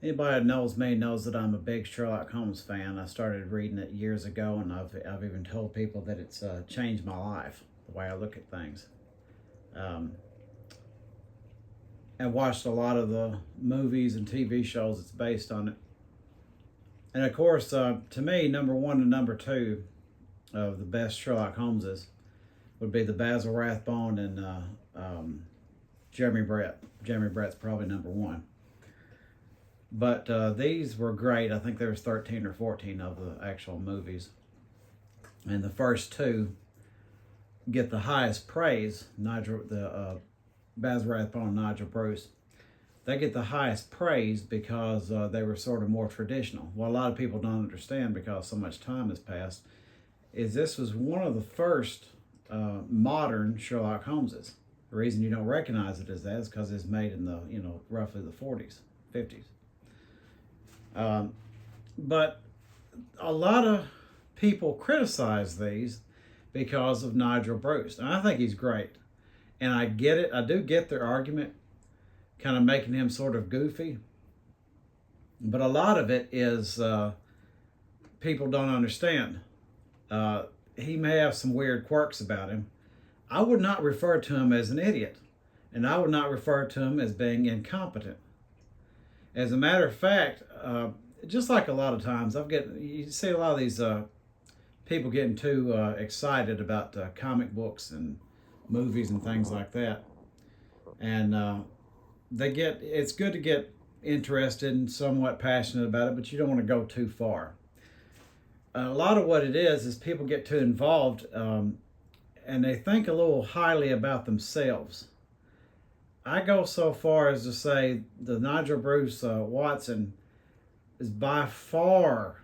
Anybody that knows me knows that I'm a big Sherlock Holmes fan. I started reading it years ago, and I've even told people that it's changed my life, the way I look at things. Um, I watched a lot of the movies and TV shows that's based on it. And of course, to me, number one and number two of the best Sherlock Holmeses would be the Basil Rathbone and Jeremy Brett. Jeremy Brett's probably number one. But these were great. I think there was 13 or 14 of the actual movies. And the first two get the highest praise. Basil Rathbone and Nigel Bruce. They get the highest praise because they were sort of more traditional. What a lot of people don't understand, because so much time has passed, is this was one of the first modern Sherlock Holmeses. The reason you don't recognize it as that is because it's made in the, roughly the 40s, 50s. But a lot of people criticize these because of Nigel Bruce. And I think he's great. And I get it. I do get their argument, kind of making him sort of goofy. But a lot of it is people don't understand. He may have some weird quirks about him. I would not refer to him as an idiot. And I would not refer to him as being incompetent. As a matter of fact, just like a lot of times, you see a lot of these people getting too excited about comic books and movies and things like that, and it's good to get interested and somewhat passionate about it, but you don't want to go too far. A lot of what it is people get too involved, and they think a little highly about themselves. I go so far as to say the Nigel Bruce Watson is by far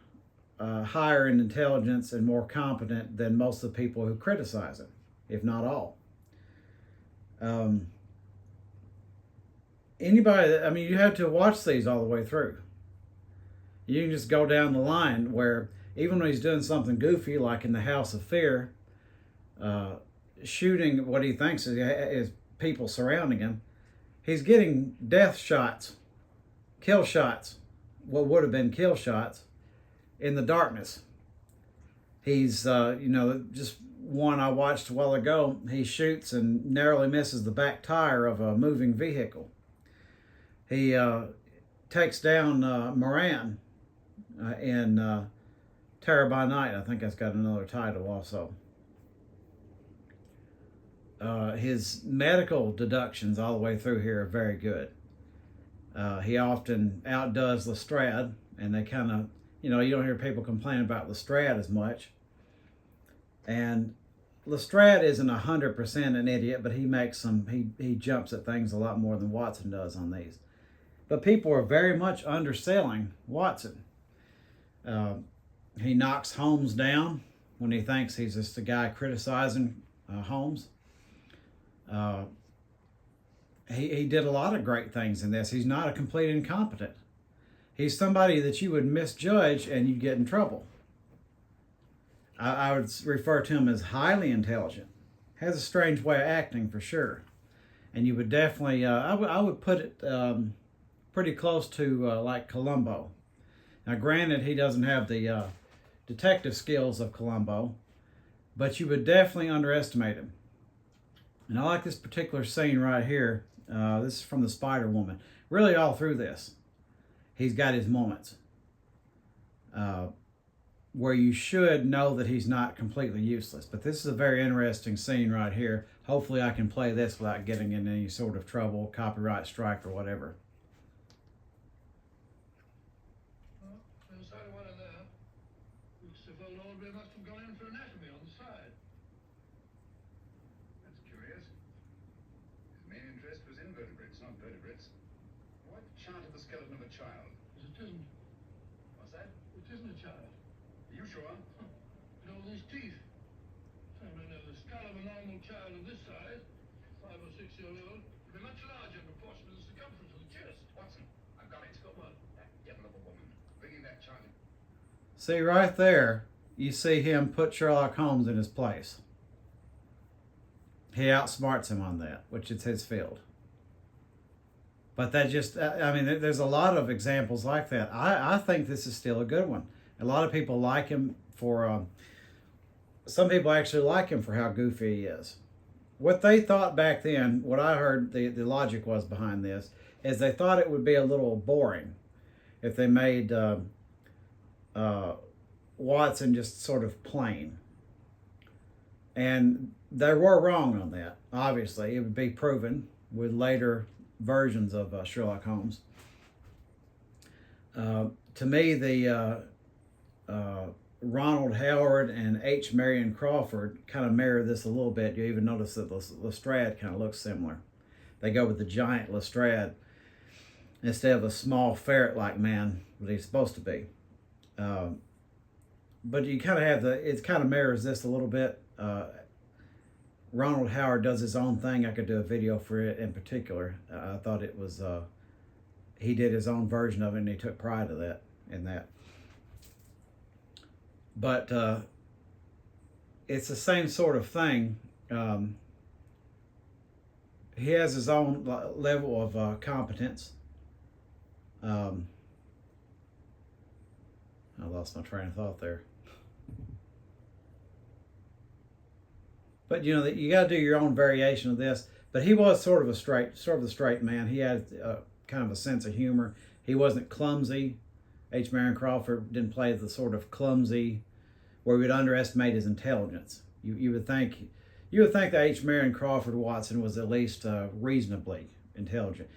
higher in intelligence and more competent than most of the people who criticize him, if not all. You have to watch these all the way through. You can just go down the line where even when he's doing something goofy, like in the House of Fear, shooting what he thinks is people surrounding him, he's getting death shots, kill shots, what would have been kill shots, in the darkness. He's, just one I watched a while ago, he shoots and narrowly misses the back tire of a moving vehicle. He takes down Moran in Terror by Night. I think that's got another title also. His medical deductions all the way through here are very good. He often outdoes Lestrade, and they kind of, you don't hear people complain about Lestrade as much. And Lestrade isn't 100% an idiot, but he jumps at things a lot more than Watson does on these. But people are very much underselling Watson. He knocks Holmes down when he thinks he's just a guy criticizing Holmes. He did a lot of great things in this. He's not a complete incompetent. He's somebody that you would misjudge and you'd get in trouble. I would refer to him as highly intelligent. Has a strange way of acting for sure. And you would definitely, I would put it pretty close to like Columbo. Now granted, he doesn't have the detective skills of Columbo, but you would definitely underestimate him. And I like this particular scene right here. This is from the Spider Woman. Really all through this, he's got his moments where you should know that he's not completely useless. But this is a very interesting scene right here. Hopefully I can play this without getting in any sort of trouble, copyright strike or whatever. Inside one of there, looks as though Lord must have gone in for anatomy on the side. That's curious. His main interest was invertebrates, not vertebrates. Why the chart of the skeleton of a child? It isn't. What's that? It isn't a child. Are you sure? Look at all these teeth. I mean, the skull of a normal child of this size, 5 or 6 years old, would be much larger in proportion to the circumference of the chest. Watson, I've got it. Got one. That devil of a woman. Bringing that chart in. See right there, you see him put Sherlock Holmes in his place. He outsmarts him on that, which is his field. But that just, I mean, there's a lot of examples like that. I think this is still a good one. A lot of people like him for, some people actually like him for how goofy he is. What they thought back then, what I heard the logic was behind this, is they thought it would be a little boring if they made Watson just sort of plain. And they were wrong on that. Obviously, it would be proven with later versions of Sherlock Holmes. To me, the Ronald Howard and H. Marion Crawford kind of mirror this a little bit. You even notice that Lestrade kind of looks similar. They go with the giant Lestrade instead of a small ferret-like man that he's supposed to be. But you kind of have it kind of mirrors this a little bit. Ronald Howard does his own thing. I could do a video for it in particular. I thought it was, he did his own version of it and he took pride in that. But it's the same sort of thing. He has his own level of competence. I lost my train of thought there. But you know that you got to do your own variation of this. But he was sort of the straight man. He had kind of a sense of humor. He wasn't clumsy. H. Marion Crawford didn't play the sort of clumsy where we would underestimate his intelligence. You would think that H. Marion Crawford Watson was at least reasonably intelligent.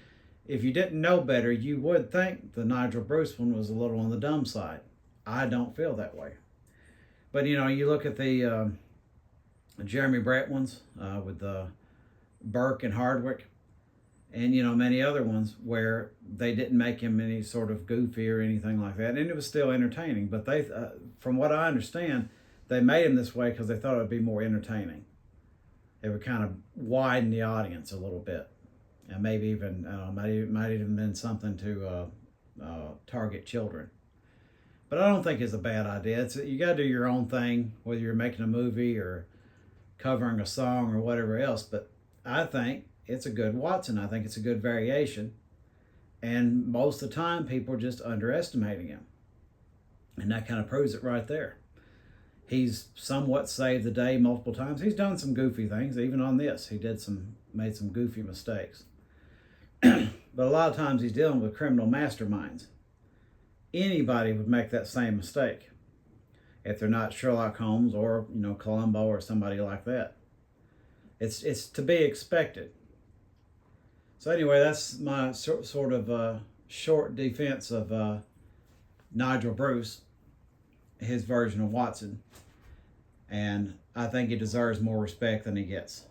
If you didn't know better, you would think the Nigel Bruce one was a little on the dumb side. I don't feel that way. But you know, you look at the Jeremy Brett ones with Burke and Hardwick, and you know many other ones where they didn't make him any sort of goofy or anything like that, and it was still entertaining. But they, from what I understand, they made him this way because they thought it would be more entertaining. It would kind of widen the audience a little bit, and maybe even might even been something to target children. But I don't think it's a bad idea. You got to do your own thing, whether you're making a movie or covering a song or whatever else. But I think it's a good Watson. I think it's a good variation. And most of the time, people are just underestimating him. And that kind of proves it right there. He's somewhat saved the day multiple times. He's done some goofy things. Even on this, he made some goofy mistakes. But a lot of times he's dealing with criminal masterminds. Anybody would make that same mistake if they're not Sherlock Holmes or Columbo or somebody like that. It's to be expected. So anyway, that's my sort of short defense of Nigel Bruce, his version of Watson, and I think he deserves more respect than he gets.